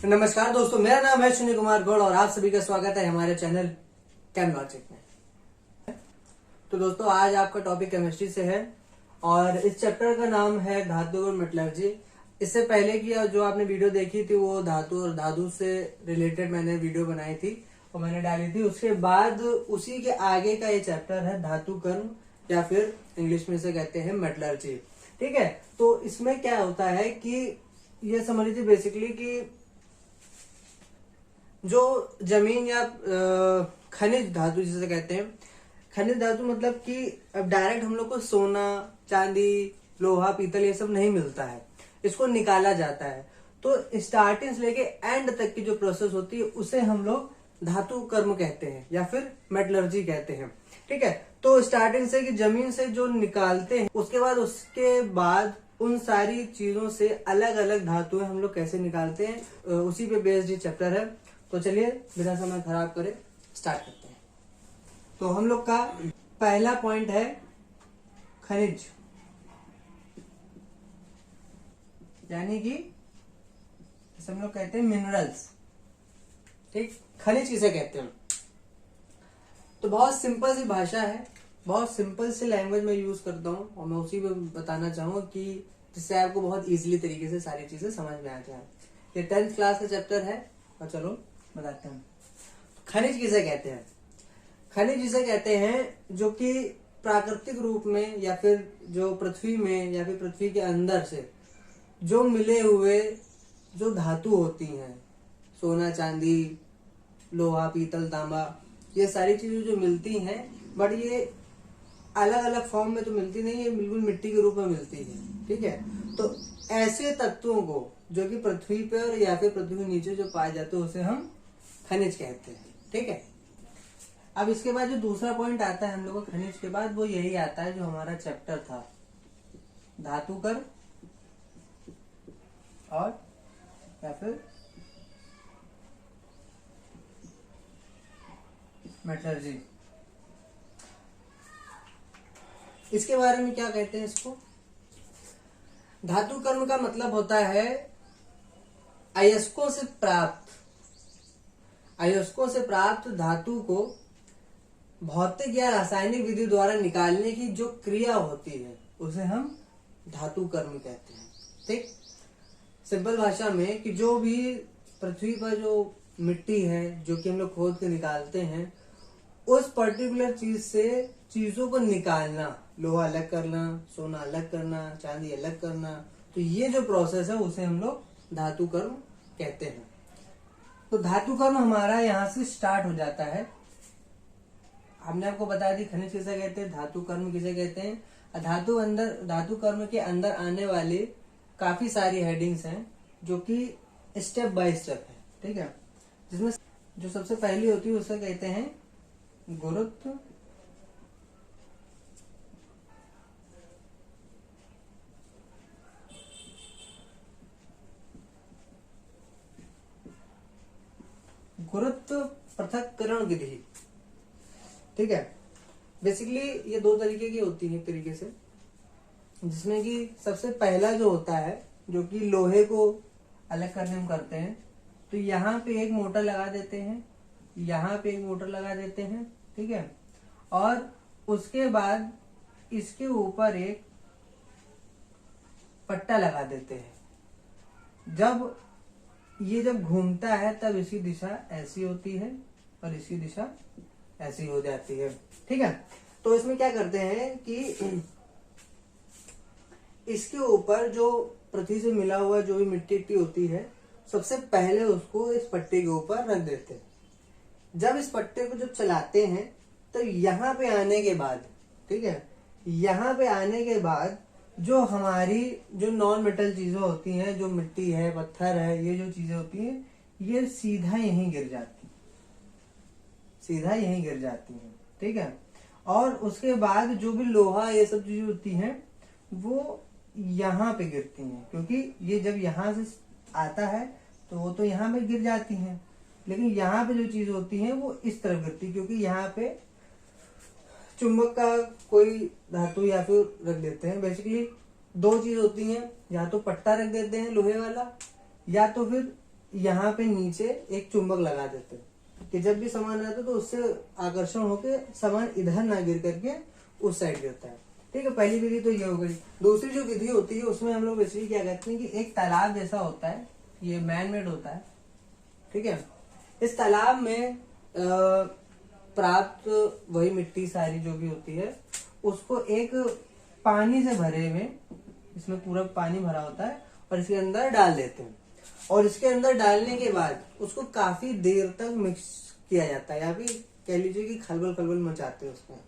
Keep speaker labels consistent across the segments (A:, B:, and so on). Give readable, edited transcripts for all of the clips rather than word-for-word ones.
A: नमस्कार दोस्तों, मेरा नाम है सुनील कुमार गौड़ और आप सभी का स्वागत है हमारे चैनल केम लॉजिक में। तो दोस्तों, आज आपका टॉपिक केमिस्ट्री से है और इस चैप्टर का नाम है धातु और मेटलर्जी। इससे पहले की जो आपने वीडियो देखी थी वो धातु और धातु से रिलेटेड मैंने वीडियो बनाई थी और मैंने डाली थी। उसके बाद उसी के आगे का ये चैप्टर है धातु कर्म या फिर इंग्लिश में इसे कहते हैं मेटलर्जी। ठीक है, तो इसमें क्या होता है कि ये समझ लीजिए बेसिकली कि जो जमीन या खनिज धातु जिसे कहते हैं, खनिज धातु मतलब कि अब डायरेक्ट हम लोग को सोना, चांदी, लोहा, पीतल ये सब नहीं मिलता है, इसको निकाला जाता है। तो स्टार्टिंग से लेके एंड तक की जो प्रोसेस होती है उसे हम लोग धातु कर्म कहते हैं या फिर मेटलर्जी कहते हैं। ठीक है, तो स्टार्टिंग से कि जमीन से जो निकालते हैं उसके बाद उन सारी चीजों से अलग अलग धातुएं हम लोग कैसे निकालते हैं, उसी पे बेस्ड ये चैप्टर है। तो चलिए बिना समय खराब करे स्टार्ट करते हैं। तो हम लोग का पहला पॉइंट है खनिज, यानी कि जैसे हम लोग कहते हैं मिनरल्स। ठीक, खनिज किसे कहते हैं? तो बहुत सिंपल सी भाषा है, बहुत सिंपल सी लैंग्वेज में यूज करता हूँ और मैं उसी में बताना चाहूंगा कि जिससे आपको बहुत इजीली तरीके से सारी चीजें समझ में आ जाए। ये 10th क्लास का चैप्टर है और चलो बताते हैं। खनिज किसे कहते हैं? खनिज जिसे कहते हैं जो कि प्राकृतिक रूप में या फिर जो पृथ्वी में या फिर पृथ्वी के अंदर से जो मिले हुए जो धातु होती हैं, सोना, चांदी, लोहा, पीतल, तांबा, ये सारी चीजें जो मिलती हैं, बट ये अलग अलग फॉर्म में तो मिलती नहीं है, बिल्कुल मिट्टी के रूप में मिलती है। ठीक है, तो ऐसे तत्वों को जो कि पृथ्वी पर या फिर पृथ्वी के नीचे जो पाए जाते हैं उसे हम खनिज कहते हैं। ठीक है, अब इसके बाद जो दूसरा पॉइंट आता है हम लोग को खनिज के बाद, वो यही आता है जो हमारा चैप्टर था, धातु कर्म और या फिर मेटलर्जी। इसके बारे में क्या कहते हैं इसको? धातु कर्म का मतलब होता है अयस्कों से प्राप्त धातु को भौतिक या रासायनिक विधि द्वारा निकालने की जो क्रिया होती है उसे हम धातु कर्म कहते हैं। ठीक, सिंपल भाषा में कि जो भी पृथ्वी पर जो मिट्टी है जो कि हम लोग खोद के निकालते हैं, उस पर्टिकुलर चीज से चीजों को निकालना, लोहा अलग करना, सोना अलग करना, चांदी अलग करना, तो ये जो प्रोसेस है उसे हम लोग धातु कर्म कहते हैं। तो धातु कर्म हमारा यहाँ से स्टार्ट हो जाता है। हमने आपको बता दी खनिज किसे कहते हैं, धातु कर्म किसे कहते हैं। धातु कर्म के अंदर आने वाले काफी सारी हेडिंग्स हैं जो कि स्टेप बाय स्टेप है। ठीक है, जिसमें जो सबसे पहली होती है उसे कहते हैं गुरुत्व, पृथक्करण विधि। ठीक है, बेसिकली ये दो तरीके की होती है। एक तरीके से जिसमें कि सबसे पहला जो होता है जो कि लोहे को अलग करने में करते हैं, तो यहाँ पे एक मोटर लगा देते हैं, यहाँ पे एक मोटर लगा देते हैं। ठीक है, और उसके बाद इसके ऊपर एक पट्टा लगा देते हैं। जब घूमता है तब इसकी दिशा ऐसी होती है और इसकी दिशा ऐसी हो जाती है। ठीक है, तो इसमें क्या करते हैं कि इसके ऊपर जो पृथ्वी से मिला हुआ जो भी मिट्टी होती है, सबसे पहले उसको इस पट्टे के ऊपर रख देते हैं। जब इस पट्टे को जब चलाते हैं तो यहाँ पे आने के बाद, ठीक है, यहाँ पे आने के बाद जो हमारी जो नॉन मेटल चीजें होती हैं, जो मिट्टी है, पत्थर है, ये जो चीजें होती हैं, ये सीधा यहीं गिर जाती हैं। ठीक है, और उसके बाद जो भी लोहा ये सब चीजें होती हैं वो यहाँ पे गिरती हैं, क्योंकि ये जब यहाँ से आता है तो वो तो यहाँ पे गिर जाती हैं, लेकिन यहाँ पे जो चीज होती है वो इस तरफ गिरती, क्योंकि यहाँ पे चुंबक का कोई धातु या फिर रख देते हैं। बेसिकली दो चीज होती हैं, या तो पट्टा रख देते हैं लोहे वाला, या तो फिर यहाँ पे नीचे एक चुंबक लगा देते हैं कि जब भी सामान आता है तो उससे आकर्षण होकर सामान इधर ना गिर करके उस साइड गिरता है। ठीक है, पहली विधि तो ये हो गई। दूसरी जो विधि होती है उसमें हम लोग बेसिकली क्या कहते हैं कि एक तालाब जैसा होता है, ये मैन मेड होता है। ठीक है, इस तालाब में प्राप्त वही मिट्टी सारी जो भी होती है उसको एक पानी से भरे में, इसमें पूरा पानी भरा होता है और इसके अंदर डाल देते हैं। और इसके अंदर डालने के बाद उसको काफी देर तक मिक्स किया जाता है, या फिर कह लीजिए कि खलबल खलबल मचाते हैं उसमें।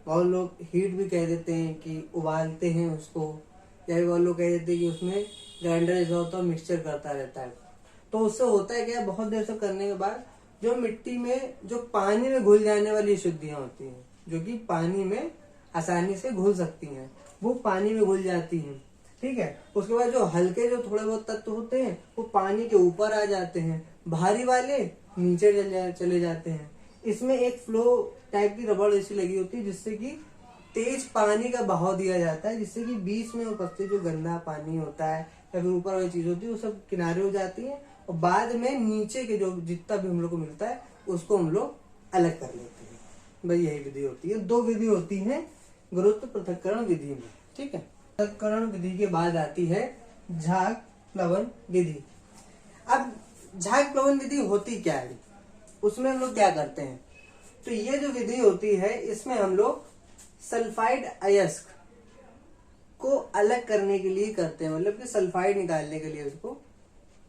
A: बहुत लोग हीट भी कह देते हैं कि उबालते हैं उसको, या फिर बहुत लोग कह देते हैं कि उसमें ग्राइंडर जैसा होता है मिक्सचर करता रहता है। तो उससे होता है क्या, बहुत देर से करने के बाद जो मिट्टी में जो पानी में घुल जाने वाली अशुद्धियां होती हैं, जो कि पानी में आसानी से घुल सकती हैं, वो पानी में घुल जाती हैं। ठीक है, उसके बाद जो हल्के जो थोड़े बहुत तत्व होते हैं वो पानी के ऊपर आ जाते हैं, भारी वाले नीचे चले जाते हैं। इसमें एक फ्लो टाइप की रबड़ ऐसी लगी होती है जिससे कि तेज पानी का बहाव दिया जाता है, जिससे कि बीच में उपस्थित जो गंदा पानी होता है या फिर ऊपर वाली चीज होती है वो सब किनारे हो जाती है, और बाद में नीचे के जो जितना भी हम लोग को मिलता है उसको हम लोग अलग कर लेते हैं। भाई यही विधि होती है। दो विधि होती है गुरुत्व पृथक्करण विधि में। ठीक है, पृथक्करण विधि के बाद आती है झाग प्लवन विधि। अब झाग प्लवन विधि होती क्या है, उसमें हम लोग क्या करते हैं, तो ये जो विधि होती है इसमें हम लोग सल्फाइड अयस्क को अलग करने के लिए करते हैं, मतलब कि सल्फाइड निकालने के लिए उसको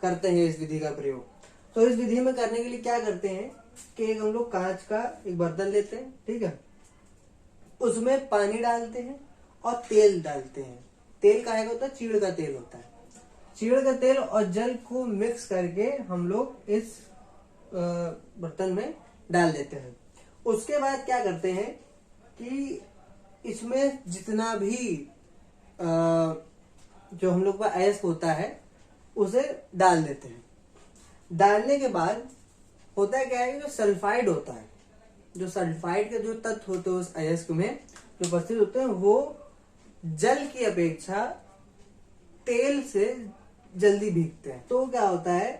A: करते हैं इस विधि का प्रयोग। तो इस विधि में करने के लिए क्या करते हैं कि एक हम लोग कांच का एक बर्तन लेते हैं। ठीक है, उसमें पानी डालते हैं और तेल डालते हैं। तेल काहे का होता है, चीड़ का तेल होता है। चीड़ का तेल और जल को मिक्स करके हम लोग इस बर्तन में डाल देते हैं। उसके बाद क्या करते हैं कि इसमें जितना भी जो हम लोग का अयस्क होता है उसे डाल देते हैं। डालने के बाद होता है क्या है, जो सल्फाइड होता है, जो सल्फाइड के जो तत्व होते हैं उस अयस्क में जो उपस्थित होते हैं वो जल की अपेक्षा तेल से जल्दी भीगते हैं। तो क्या होता है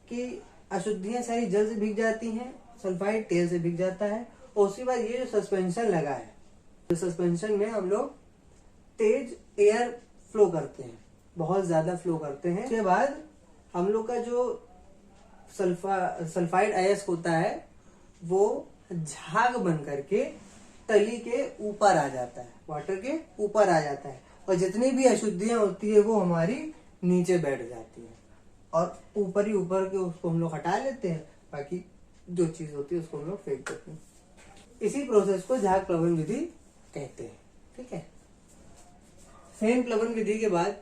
A: कि अशुद्धियां सारी जल से भीग जाती हैं, सल्फाइड तेल से भीग जाता है। और उसके बाद ये जो सस्पेंशन लगा है, तो सस्पेंशन में हम लोग तेज एयर फ्लो करते हैं, बहुत ज्यादा फ्लो करते हैं। उसके बाद हम लोग का जो सल्फाइड अयस्क होता है वो झाग बन करके तली के ऊपर आ जाता है, वाटर के ऊपर आ जाता है, और जितनी भी अशुद्धियां होती है वो हमारी नीचे बैठ जाती है, और ऊपर ही ऊपर के उसको हम लोग हटा लेते हैं, बाकी जो चीज होती है उसको हम लोग फेंक देते हैं। इसी प्रोसेस को झाग प्लवन विधि कहते हैं। ठीक है, फेन प्लवन विधि के बाद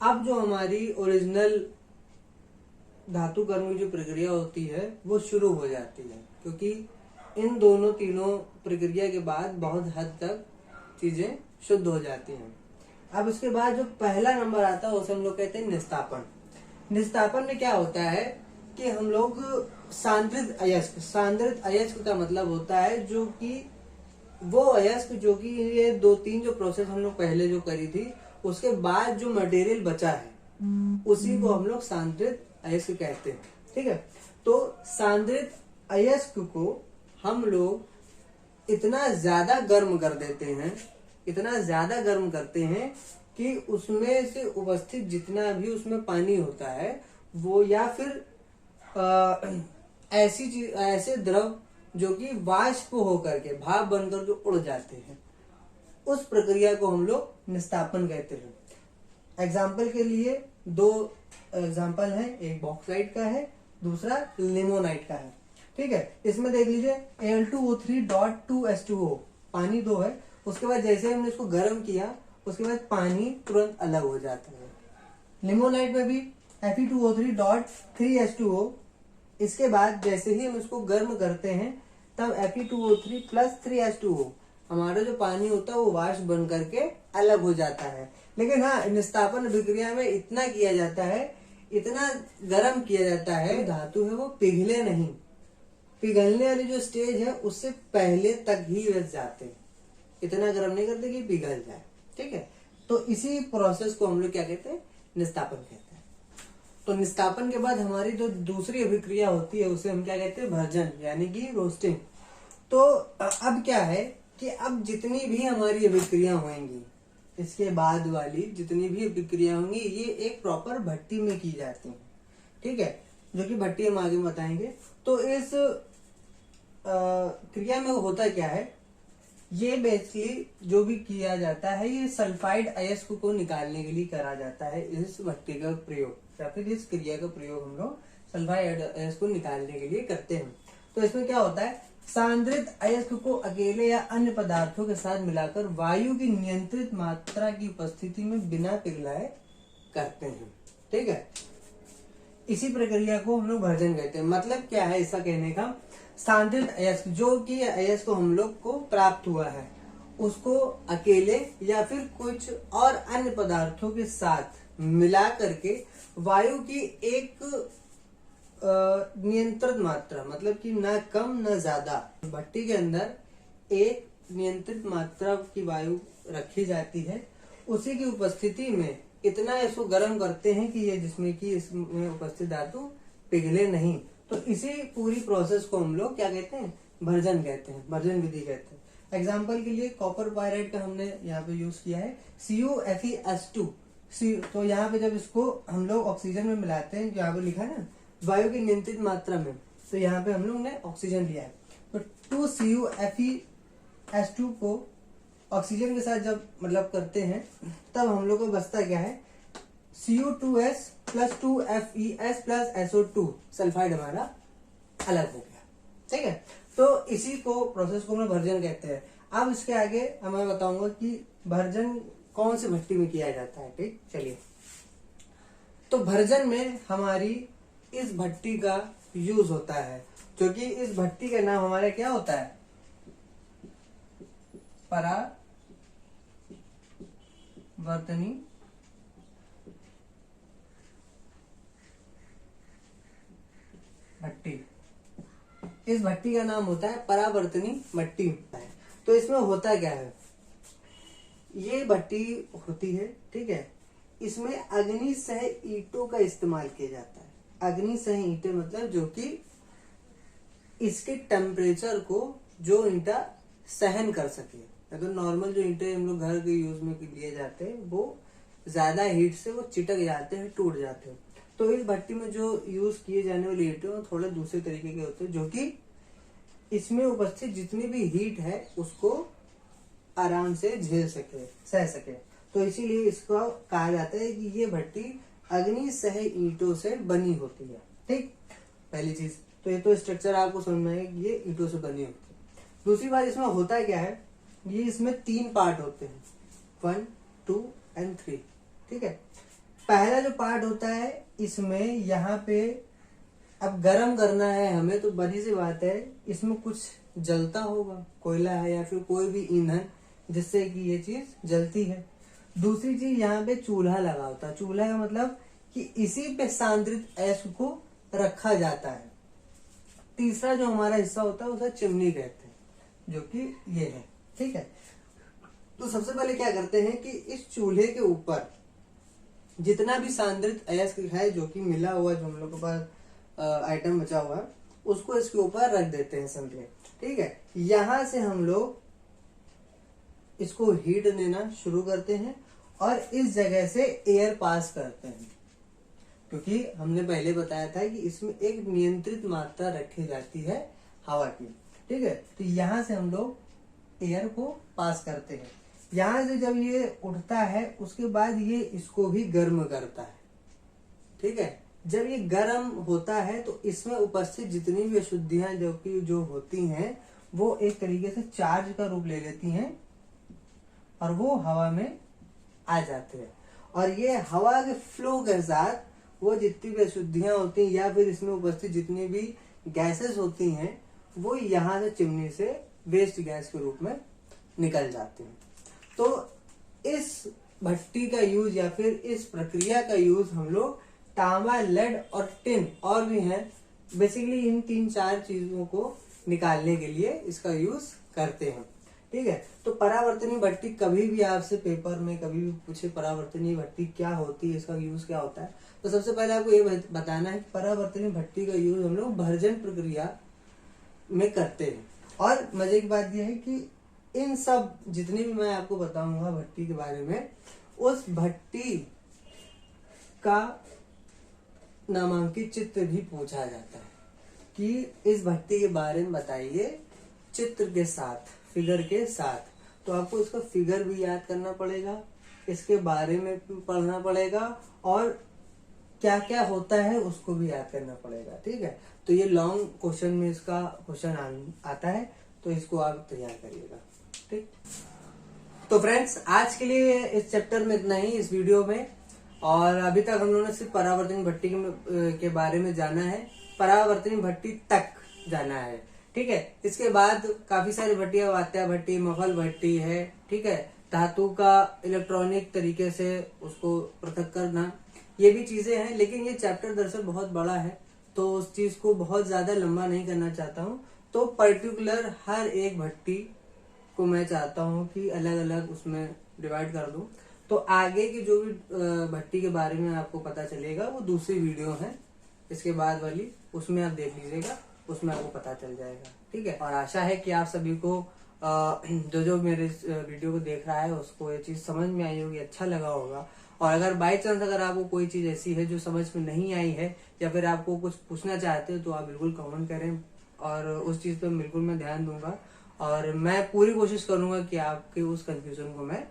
A: अब जो हमारी ओरिजिनल धातु कर्म की जो प्रक्रिया होती है वो शुरू हो जाती है, क्योंकि इन दोनों तीनों प्रक्रिया के बाद बहुत हद तक चीजें शुद्ध हो जाती हैं। अब इसके बाद जो पहला नंबर आता है उसे हम लोग कहते हैं निस्तापन। निस्तापन में क्या होता है कि हम लोग सांद्रित अयस्क का मतलब होता है जो कि वो अयस्क जो कि ये 2-3 जो प्रोसेस हम लोग पहले जो करी थी उसके बाद जो मटेरियल बचा है उसी को हम लोग सांद्रित अयस्क कहते हैं। ठीक है, तो सांद्रित अयस्क को हम लोग इतना ज्यादा गर्म कर देते हैं, इतना ज्यादा गर्म करते हैं कि उसमें से उपस्थित जितना भी उसमें पानी होता है वो, या फिर ऐसे द्रव जो कि वाष्प होकर के भाप बनकर जो उड़ जाते हैं, उस प्रक्रिया को हम लोग निस्तापन कहते हैं। एग्जाम्पल के लिए 2 एग्जाम्पल है, एक बॉक्साइट का है, दूसरा लिमोनाइट का है। ठीक है, इसमें देख लीजिए Al2O3.2H2O पानी 2 है, उसके बाद जैसे हमने इसको गर्म किया उसके बाद पानी तुरंत अलग हो जाता है। लिमोनाइट में भी Fe2O3.3H2O, इसके बाद जैसे ही हम इसको गर्म करते हैं तब Fe2O3 + 3H2O हमारा जो पानी होता है वो वाष्प बन करके अलग हो जाता है। लेकिन हाँ, निस्तापन प्रक्रिया में इतना किया जाता है, इतना गर्म किया जाता है, धातु है वो पिघले नहीं, पिघलने वाली जो स्टेज है उससे पहले तक ही रच जाते हैं, इतना गर्म नहीं करते कि पिघल जाए। ठीक है, तो इसी प्रोसेस को हम लोग क्या कहते हैं, निस्तापन कहते हैं। तो निष्कापन के बाद हमारी जो दूसरी अभिक्रिया होती है उसे हम क्या कहते हैं, भर्जन, यानी कि रोस्टिंग। तो अब क्या है कि अब जितनी भी हमारी अभिक्रिया होंगी, इसके बाद वाली जितनी भी अभिक्रिया होंगी, ये एक प्रॉपर भट्टी में की जाती हैं, ठीक है, जो कि भट्टी हम आगे बताएंगे। तो इस क्रिया में होता क्या है, ये बेसिकली जो भी किया जाता है ये सल्फाइड अयस्क को निकालने के लिए करा जाता है। इस भट्टी का प्रयोग या फिर इस क्रिया का प्रयोग हम लोग सल्फाइड अयस्क को निकालने के लिए करते हैं। तो इसमें क्या होता है, सांद्रित अयस्क को अकेले या अन्य पदार्थों के साथ मिलाकर वायु की नियंत्रित मात्रा की उपस्थिति में बिना पिघलाए करते हैं, ठीक है। इसी प्रक्रिया को हम लोग भर्जन कहते हैं। मतलब क्या है इसका कहने का, सांद्रित अयस्क, जो कि अयस्क को हम लोग को प्राप्त हुआ है, उसको अकेले या फिर कुछ और अन्य पदार्थों के साथ मिला करके वायु की एक नियंत्रित मात्रा, मतलब कि ना कम ना ज्यादा, भट्टी के अंदर एक नियंत्रित मात्रा की वायु रखी जाती है। उसी की उपस्थिति में इतना इसको गर्म करते हैं कि ये जिसमें कि इसमें उपस्थित धातु पिघले नहीं। तो इसी पूरी प्रोसेस को हम लोग क्या कहते हैं, भर्जन कहते हैं, भर्जन विधि कहते हैं। एग्जाम्पल के लिए कॉपर पायराइड का हमने यहाँ पे यूज किया है CuFeS2। तो यहाँ पे जब इसको हम लोग ऑक्सीजन में मिलाते हैं, यहाँ पे लिखा है ना वायु की नियंत्रित मात्रा में, तो यहाँ पे हम लोग ने ऑक्सीजन लिया है। तो 2CuFeS2 को ऑक्सीजन के साथ जब मतलब करते हैं, तब हम लोग को बचता क्या है, Cu2S plus 2FeS plus SO2, sulphide हमारा अलग हो गया, ठीक है। तो इसी को प्रोसेस को हम भर्जन कहते हैं। अब इसके आगे मैं बताऊंगा कि भर्जन कौन सी भट्टी में किया जाता है, ठीक। चलिए, तो भर्जन में हमारी इस भट्टी का यूज होता है, जो कि इस भट्टी का नाम हमारा क्या होता है, परावर्तनी भट्टी। इस भट्टी का नाम होता है परावर्तनी भट्टी। तो इसमें होता क्या है, ये भट्टी होती है, ठीक है, इसमें अग्नि सह ईंटों का इस्तेमाल किया जाता है। अग्नि सह ईंटें मतलब जो कि इसके टेम्परेचर को जो ईंटा सहन कर सके। अगर नॉर्मल जो ईंटें हम लोग घर के यूज में लिए जाते हैं, वो ज्यादा हीट से वो चिटक जाते हैं, टूट जाते हैं। तो इस भट्टी में जो यूज किए जाने वाले ईंटें थोड़े दूसरे तरीके के होते हैं, जो कि इसमें उपस्थित जितनी भी हीट है उसको आराम से झेल सके, सह सके। तो इसीलिए इसको कहा जाता है कि ये भट्टी अग्नि सह ईंटों से बनी होती है, ठीक। पहली चीज तो ये तो स्ट्रक्चर आपको समझ में आएगा कि ये ईंटों से बनी होती है। दूसरी बात, इसमें होता क्या है, ये इसमें 3 पार्ट होते हैं, 1, 2 and 3, ठीक है। पहला जो पार्ट होता है, इसमें यहाँ पे अब गरम करना है हमें, तो बड़ी सी बात है, इसमें कुछ जलता होगा, कोयला है या फिर कोई भी ईंधन, जिससे कि ये चीज जलती है। दूसरी चीज, यहाँ पे चूल्हा लगा होता है। चूल्हा का मतलब कि इसी पे सांद्रित अयस्क को रखा जाता है। तीसरा जो हमारा हिस्सा होता है उसे चिमनी कहते हैं, जो कि ये है, ठीक है। तो सबसे पहले क्या करते हैं कि इस चूल्हे के ऊपर जितना भी सांद्रित अयस्क है, जो कि मिला हुआ, जो हम लोग के पास आइटम बचा हुआ है, उसको इसके ऊपर रख देते हैं सिंपली, ठीक है। यहां से हम लोग इसको हीट देना शुरू करते हैं और इस जगह से एयर पास करते हैं, क्योंकि हमने पहले बताया था कि इसमें एक नियंत्रित मात्रा रखी जाती है हवा की, ठीक है। तो यहां से हम लोग एयर को पास करते हैं। यहां से जब ये उठता है, उसके बाद ये इसको भी गर्म करता है, ठीक है। जब ये गर्म होता है तो इसमें उपस्थित जितनी भी अशुद्धियां जो होती हैं, वो एक तरीके से चार्ज का रूप ले लेती हैं और वो हवा में आ जाते हैं। और ये हवा के फ्लो के साथ वो जितनी भी अशुद्धियां होती हैं या फिर इसमें उपस्थित जितनी भी गैसेस होती हैं, वो यहाँ से चिमनी से वेस्ट गैस के रूप में निकल जाती हैं। तो इस भट्टी का यूज या फिर इस प्रक्रिया का यूज हम लोग तांबा, लेड और टिन और भी हैं, बेसिकली इन 3-4 चीजों को निकालने के लिए इसका यूज करते हैं, ठीक है। तो परावर्तनीय भट्टी कभी भी आपसे पेपर में कभी भी पूछे परावर्तनीय भट्टी क्या होती है, इसका यूज क्या होता है, तो सबसे पहले आपको ये बताना है कि परावर्तनीय भट्टी का यूज हम लोग भर्जन प्रक्रिया में करते हैं। और मजे की बात यह है कि इन सब जितने भी मैं आपको बताऊंगा भट्टी के बारे में, उस भट्टी का नामांकित चित्र भी पूछा जाता है कि इस भट्टी के बारे में बताइए चित्र के साथ, फिगर के साथ। तो आपको इसका फिगर भी याद करना पड़ेगा, इसके बारे में भी पढ़ना पड़ेगा, और क्या क्या होता है उसको भी याद करना पड़ेगा। ठीक है, तो ये लॉन्ग क्वेश्चन में इसका क्वेश्चन आता है, तो इसको आप तैयार करिएगा। ठीक, तो फ्रेंड्स आज के लिए इस चैप्टर में इतना ही इस वीडियो में। और अभी तक हम लोगों ने सिर्फ परावर्तनीय भट्टी के बारे में जाना है, परावर्तनीय भट्टी तक जाना है। ठीक है, इसके बाद काफी सारी भट्टियां, वात्या भट्टी, मफल भट्टी है। ठीक है, धातु का इलेक्ट्रॉनिक तरीके से उसको पृथक करना, ये भी चीजें हैं। लेकिन ये चैप्टर दरअसल बहुत बड़ा है, तो उस चीज को बहुत ज्यादा लंबा नहीं करना चाहता हूँ। तो पर्टिकुलर हर एक भट्टी को मैं चाहता हूँ कि अलग अलग उसमें डिवाइड कर दूं। तो आगे की जो भी भट्टी के बारे में आपको पता चलेगा वो दूसरी वीडियो है, इसके बाद वाली, उसमें आप देख लीजिएगा, उसमें आपको पता चल जाएगा। ठीक है, और आशा है कि आप सभी को जो जो मेरे वीडियो को देख रहा है उसको ये चीज समझ में आई होगी, अच्छा लगा होगा। और अगर बाई चांस अगर आपको कोई चीज ऐसी है जो समझ में नहीं आई है, या फिर आपको कुछ पूछना चाहते हो, तो आप बिल्कुल कमेंट करें, और उस चीज पे बिल्कुल मैं ध्यान दूंगा, और मैं पूरी कोशिश करूंगा कि आपके उस कंफ्यूजन को मैं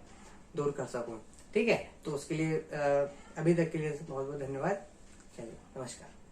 A: दूर कर सकूं। ठीक है, तो उसके लिए अभी तक के लिए बहुत बहुत धन्यवाद। चलिए, नमस्कार।